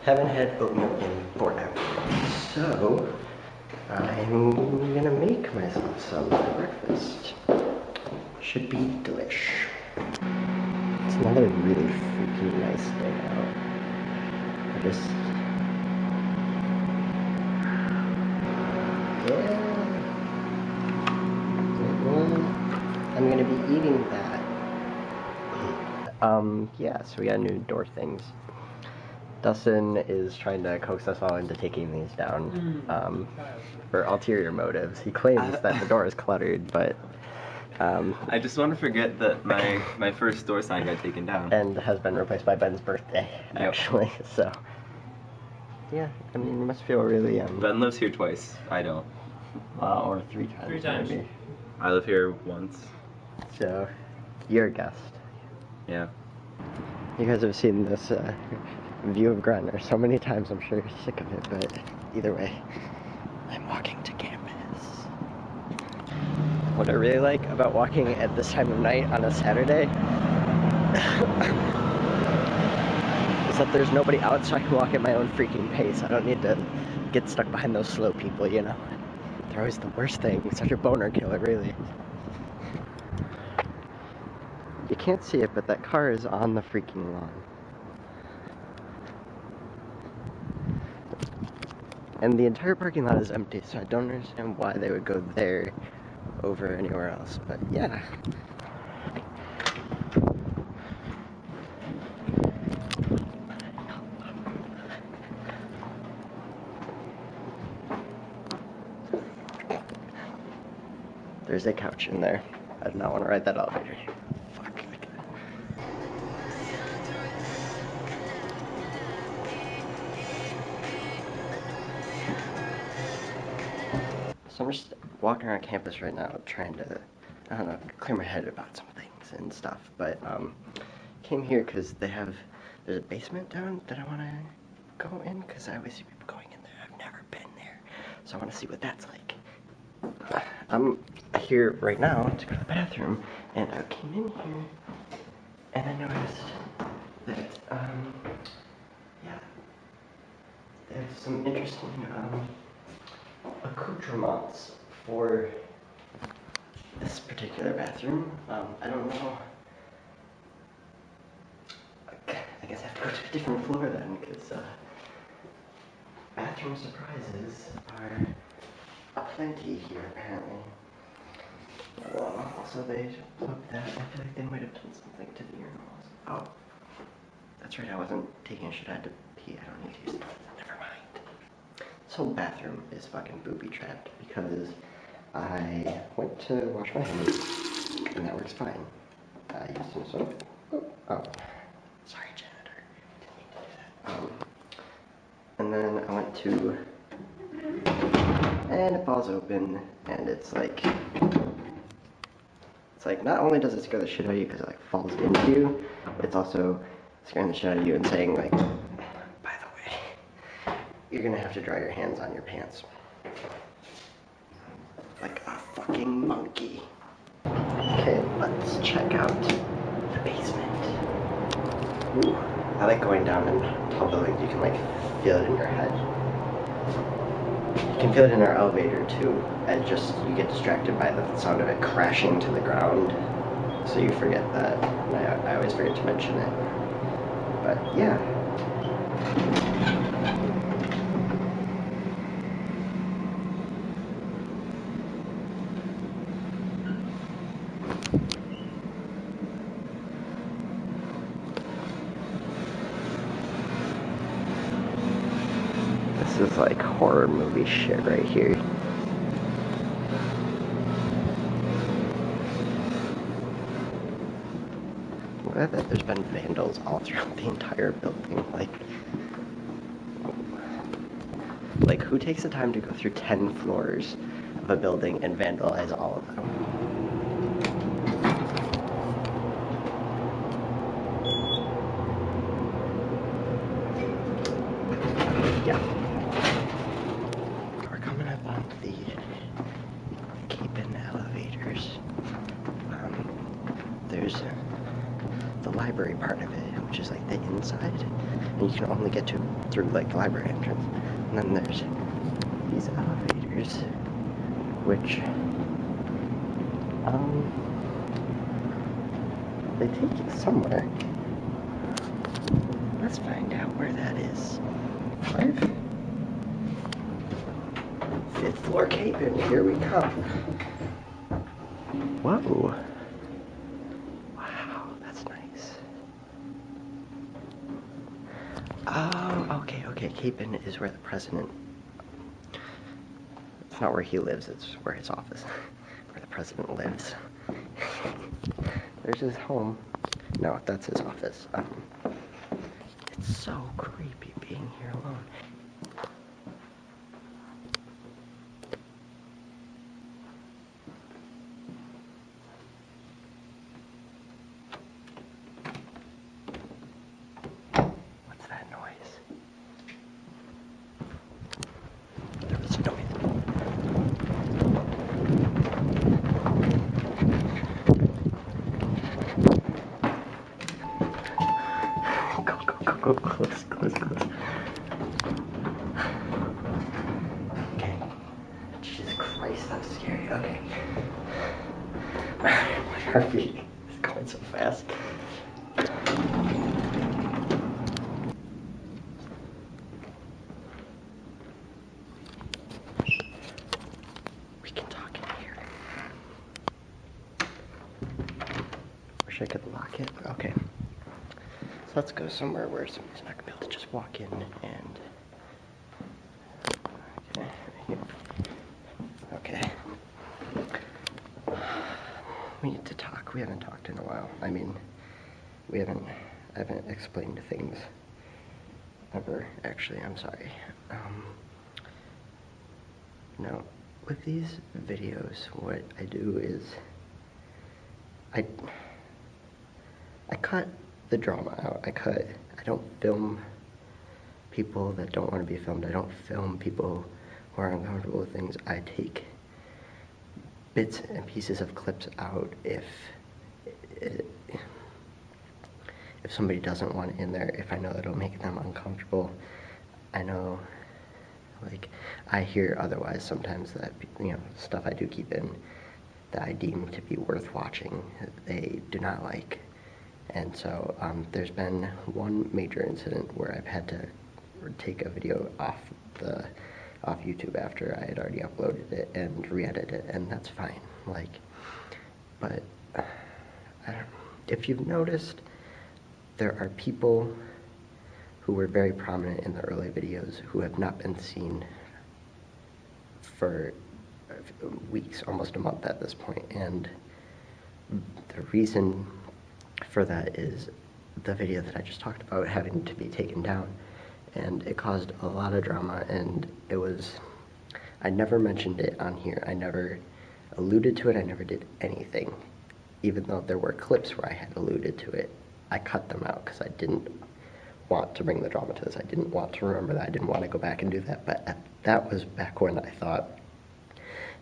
Haven't had oatmeal in forever. So, I'm gonna make myself some for breakfast. Should be delish. It's another really freaking nice day out. Yeah. I'm gonna be eating that. Yeah, so we got new door things. Dustin is trying to coax us all into taking these down, for ulterior motives. He claims that the door is cluttered, but I just want to forget that my first door sign got taken down. And has been replaced by Ben's birthday, actually, so. Yeah, I mean, you must feel really, Ben lives here twice. I don't. Or 3 times. 3 times. Maybe. I live here once. So, you're a guest. Yeah. You guys have seen this view of Grunner so many times, I'm sure you're sick of it, but either way, I'm walking to campus. What I really like about walking at this time of night on a Saturday is that there's nobody out, so I can walk at my own freaking pace. I don't need to get stuck behind those slow people, you know? They're always the worst thing. It's such a boner killer, really. You can't see it, but that car is on the freaking lawn. And the entire parking lot is empty, so I don't understand why they would go there over anywhere else, but yeah. There's a couch in there. I do not want to ride that elevator. Fuck. So I'm just walking around campus right now trying to, I don't know, clear my head about some things and stuff, but came here because there's a basement down that I want to go in because I always see people going in there. I've never been there, so I want to see what that's like. I'm here right now to go to the bathroom, and I came in here and I noticed that yeah, there's some interesting accoutrements for this particular bathroom. I don't know. I guess I have to go to a different floor then, because bathroom surprises are aplenty here, apparently. Also, they plugged that. I feel like they might have done something to the urinals. Oh, that's right, I wasn't taking a shit. I had to pee. I don't need to use the toilet. Never mind. This whole bathroom is fucking booby-trapped because I went to wash my hands, and that works fine. I used some soap. Oh, sorry, janitor. Didn't mean to do that. And then I went to, and it falls open, and it's like not only does it scare the shit out of you because it like falls into you, it's also scaring the shit out of you and saying like, by the way, you're gonna have to dry your hands on your pants. Like a fucking monkey. Okay, let's check out the basement. Ooh, I like going down in tall buildings. You can like feel it in your head. You can feel it in our elevator too, and just you get distracted by the sound of it crashing to the ground, so you forget that. And I always forget to mention it. But yeah. This is like horror movie shit right here. I'm glad that there's been vandals all throughout the entire building. Like who takes the time to go through 10 floors of a building and vandalize all of them? Yeah. We're coming up on the keep-in elevators. There's the library part of it, which is like the inside side, and you can only get to through like the library entrance. And then there's these elevators, which they take you somewhere. Let's find out where that is. 5th floor cabin, here we come. Whoa. Wow, that's nice. Oh, okay, cabin is where the president, it's not where he lives, it's where his office, where the president lives. There's his home. No, that's his office. It's so creepy being here alone. What's that noise? There was a noise. Go close. Okay. Jesus Christ, that's scary. Okay. My heartbeat is going so fast. We can talk in here. Wish I could lock it. Okay. So let's go somewhere where somebody's not gonna be able to just walk in and. Okay. We need to talk. We haven't talked in a while. I mean, I haven't explained things ever. Actually, I'm sorry. No, with these videos, what I do is I cut the drama out. I don't film people that don't want to be filmed. I don't film people who are uncomfortable with things. I take bits and pieces of clips out if somebody doesn't want it in there, if I know it'll make them uncomfortable. I know, like, I hear otherwise sometimes that, stuff I do keep in that I deem to be worth watching, they do not like. And so there's been one major incident where I've had to take a video off YouTube after I had already uploaded it and re-edited it, and that's fine. But if you've noticed, there are people who were very prominent in the early videos who have not been seen for weeks, almost a month at this point, and the reason for that is the video that I just talked about having to be taken down, and it caused a lot of drama, and I never mentioned it on here, I never alluded to it, I never did anything, even though there were clips where I had alluded to it. I cut them out because I didn't want to bring the drama to this. I didn't want to remember that. I didn't want to go back and do that. But that was back when I thought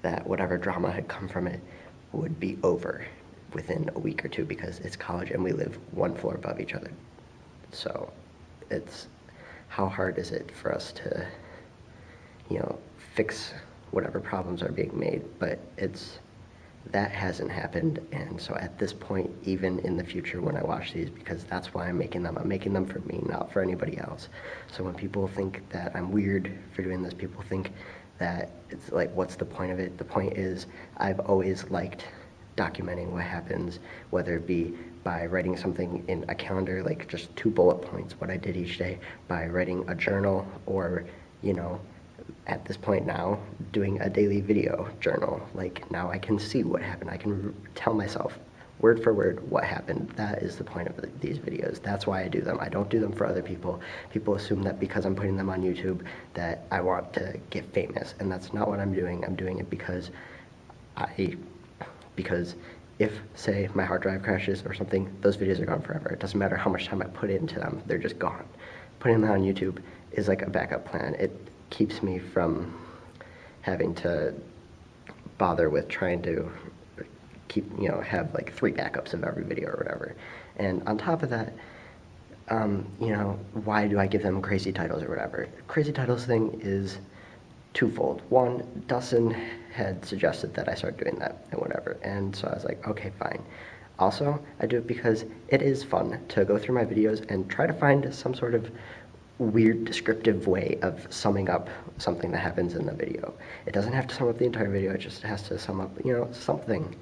that whatever drama had come from it would be over within a week or two, because it's college and we live one floor above each other. So how hard is it for us to, fix whatever problems are being made? But that hasn't happened, and so at this point, even in the future when I watch these, because that's why I'm making them for me, not for anybody else. So when people think that I'm weird for doing this, people think that it's like, what's the point of it? The point is, I've always liked documenting what happens, whether it be by writing something in a calendar, like just 2 bullet points, what I did each day, by writing a journal, or, at this point now, doing a daily video journal. Like, now I can see what happened. I can tell myself word for word what happened. That is the point of these videos. That's why I do them. I don't do them for other people. People assume that because I'm putting them on YouTube that I want to get famous, and that's not what I'm doing. I'm doing it because if, say, my hard drive crashes or something, those videos are gone forever. It doesn't matter how much time I put into them, they're just gone. Putting them on YouTube is like a backup plan. It keeps me from having to bother with trying to keep, have like 3 backups of every video or whatever. And on top of that, you know, why do I give them crazy titles or whatever? Crazy titles thing is twofold. One, Dustin had suggested that I start doing that and whatever, and so I was like, okay, fine. Also, I do it because it is fun to go through my videos and try to find some sort of weird descriptive way of summing up something that happens in the video. It doesn't have to sum up the entire video, it just has to sum up, you know, something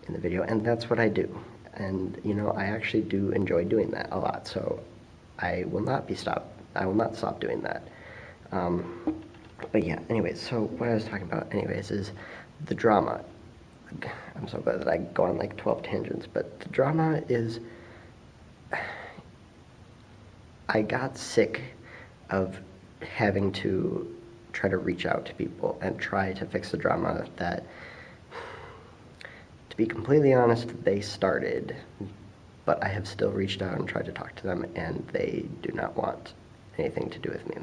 in the video, and that's what I do. And, you know, I actually do enjoy doing that a lot, so I will not stop doing that. But yeah, anyways, so what I was talking about anyways is the drama. I'm so glad that I go on like 12 tangents, but the drama is, I got sick of having to try to reach out to people and try to fix the drama that, to be completely honest, they started, but I have still reached out and tried to talk to them, and they do not want anything to do with me.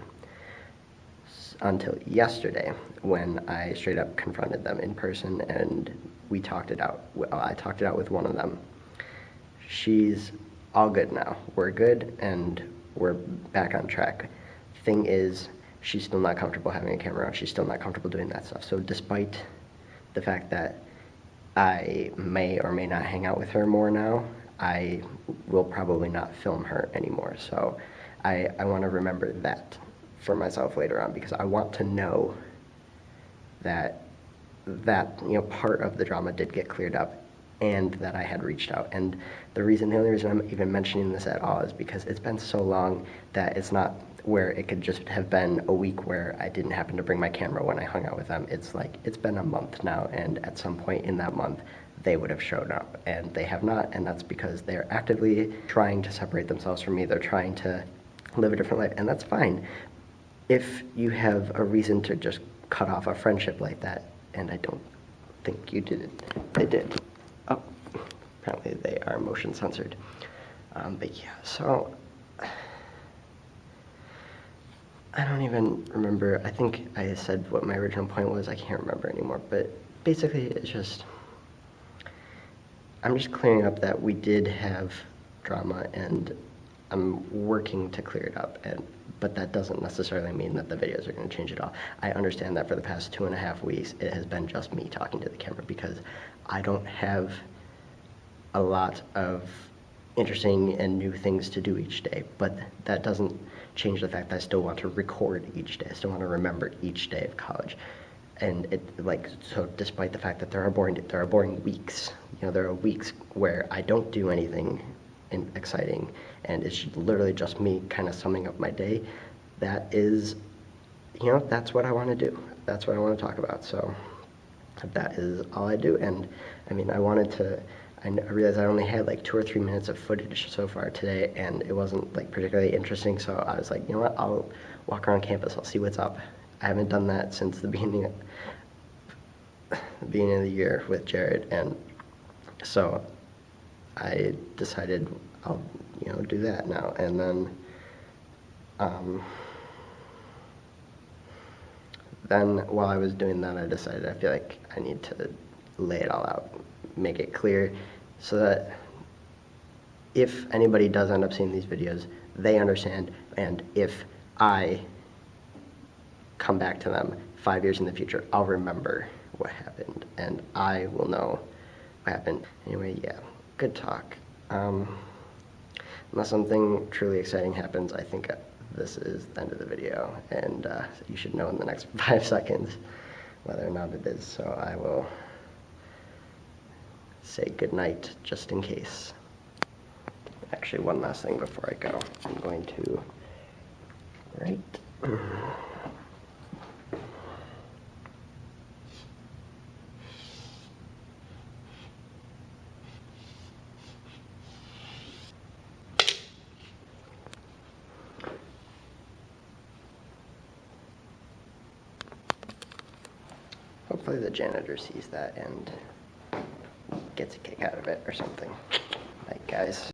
Until yesterday, when I straight up confronted them in person and we talked it out. I talked it out with one of them. She's all good now. We're good and we're back on track. Thing is, she's still not comfortable having a camera on. She's still not comfortable doing that stuff. So despite the fact that I may or may not hang out with her more now, I will probably not film her anymore. So I want to remember that for myself later on, because I want to know that you know, part of the drama did get cleared up and that I had reached out. And the only reason I'm even mentioning this at all is because it's been so long that it's not where it could just have been a week where I didn't happen to bring my camera when I hung out with them. It's like, it's been a month now, and at some point in that month, they would have shown up, and they have not, and that's because they're actively trying to separate themselves from me. They're trying to live a different life, and that's fine. If you have a reason to just cut off a friendship like that, and I don't think you did it. They did. Oh, apparently they are motion censored. But yeah, so I don't even remember. I think I said what my original point was. I can't remember anymore. But basically, it's just, I'm just clearing up that we did have drama, and I'm working to clear it up, but that doesn't necessarily mean that the videos are going to change at all. I understand that for the past 2.5 weeks, it has been just me talking to the camera because I don't have a lot of interesting and new things to do each day, but that doesn't change the fact that I still want to record each day. I still want to remember each day of college. And so despite the fact that there are boring weeks, you know, there are weeks where I don't do anything exciting, and it's literally just me kind of summing up my day. That is, you know, that's what I want to do. That's what I want to talk about. So that is all I do. And I mean, I realized I only had like 2 or 3 minutes of footage so far today, and it wasn't like particularly interesting. So I was like, you know what, I'll walk around campus. I'll see what's up. I haven't done that since the beginning of the year with Jared, and so I decided I'll, you know, do that now. And then while I was doing that, I decided I feel like I need to lay it all out, make it clear, so that if anybody does end up seeing these videos, they understand, and if I come back to them 5 years in the future, I'll remember what happened, and I will know what happened. Anyway, yeah, good talk. Unless something truly exciting happens, I think this is the end of the video, and you should know in the next 5 seconds whether or not it is, so I will say goodnight just in case. Actually, one last thing before I go. I'm going to write. Hopefully the janitor sees that and gets a kick out of it or something. Night, guys.